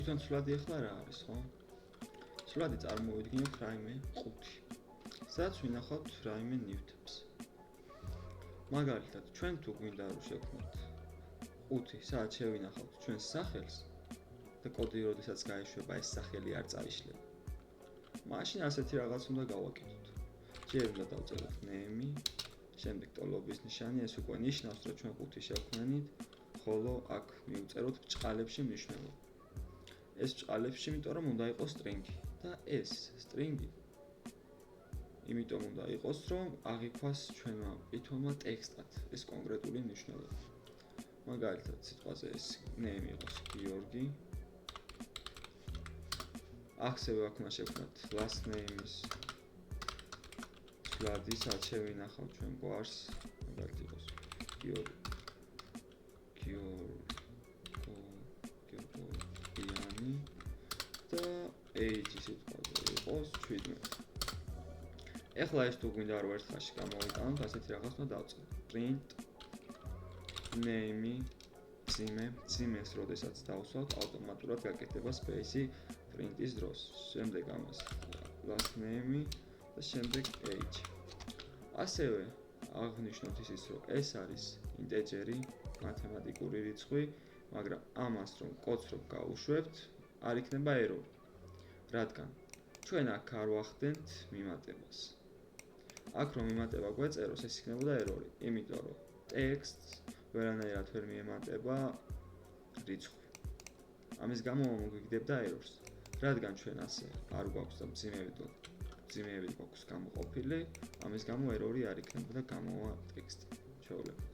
თვითონ ცვლადი ახლა რა არის, ხო? ცვლადი წარმოვიდგინოთ რაიმე 5. სადაც ვინახავთ რაიმე ნივთებს. მაგალითად, ჩვენ თუ გვინდა რომ შევქმნათ 5, სადაც შევინახავთ ჩვენს სახელს და კოდი როდესაც გაეშვება ეს სახელი არ წაიშლება. მაშინ ასეთი რაღაც უნდა გავაკეთოთ. ჯერ უნდა დავწეროთ name, შემდეგ ტოლობის ნიშანი, ეს უკვე ნიშნავს, რომ ჩვენ 5 შევქმნით, ხოლო აქ მივწეროთ ბრჭყალებში მნიშვნელობა. ეს ბრჭყალებში, იმიტომ რომ უნდა იყოს string-ი და ეს string-ი იმიტომ უნდა იყოს, რომ აღიქვას ჩვენმა Python-მა ტექსტად ეს კონკრეტული მნიშვნელობა. მაგალითად, სიტყვაზე ეს name იყოს გიორგი. ასევე აქ უნდა შევქმნათ last name-ის ცვლადი, სადაც შევინახავთ ჩვენ გვარს, მაგალითად იყოს გიორგიანი და age სიტყვაზე იყოს 17. ეხლა ეს თუ გვინდა რომ ერთხელში გამოვიტანოთ, ასეთი რაღაც უნდა დავწეროთ. print name ძიმეს როდესაც დავსვათ, ავტომატურად გაკეთდება space-ი print-ის დროს. შემდეგ ამას last name და შემდეგ age. ასევე აღნიშნოთ ისიც, რომ ეს არის ინტეჯერი, მათემატიკური რიცხვი, მაგრამ ამას რომ კოდს რომ გავუშვებთ, არ იქნება error. რადგან ჩვენ აქ არ ვახდენთ მიმატებას. აქ რომ მიმატება გვეწეროს, ეს იქნებოდა error-ი, იმიტომ რომ ტექსტს ვერანაირად ვერ მიემატება რიცხვი. ამის გამო მოგვიგდებდა errors. რადგან ჩვენ ასე არ გვაქვს და მძიმეები გვაქვს გამოყოფილი, ამის გამო error-ი არ იქნებოდა გამოვა ტექსტი. ჩვეულებრივ.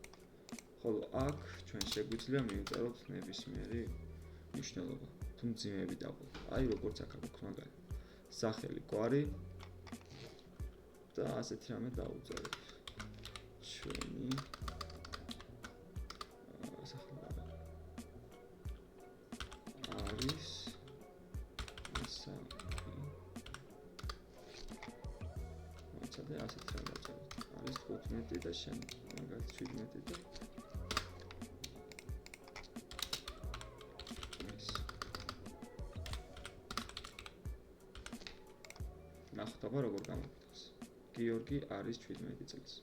ხოლო აქ ჩვენ შეგვიძლია მივწეროთ ნებისმიერი მნიშვნელობა, თუ მძიმეები დაგვაქვს. აი როგორც აქ აქვს მაგალითად. სახელი გვარი და ასეთი რამე დავუწეროთ. ჩვენი სახელი არის და ასეთ რამ დავწეროთ. არის 15 და შენ მაგალითად 17 და ნახოთ აბა როგორ გამოგვიდგას. გიორგი არის 17 წელს.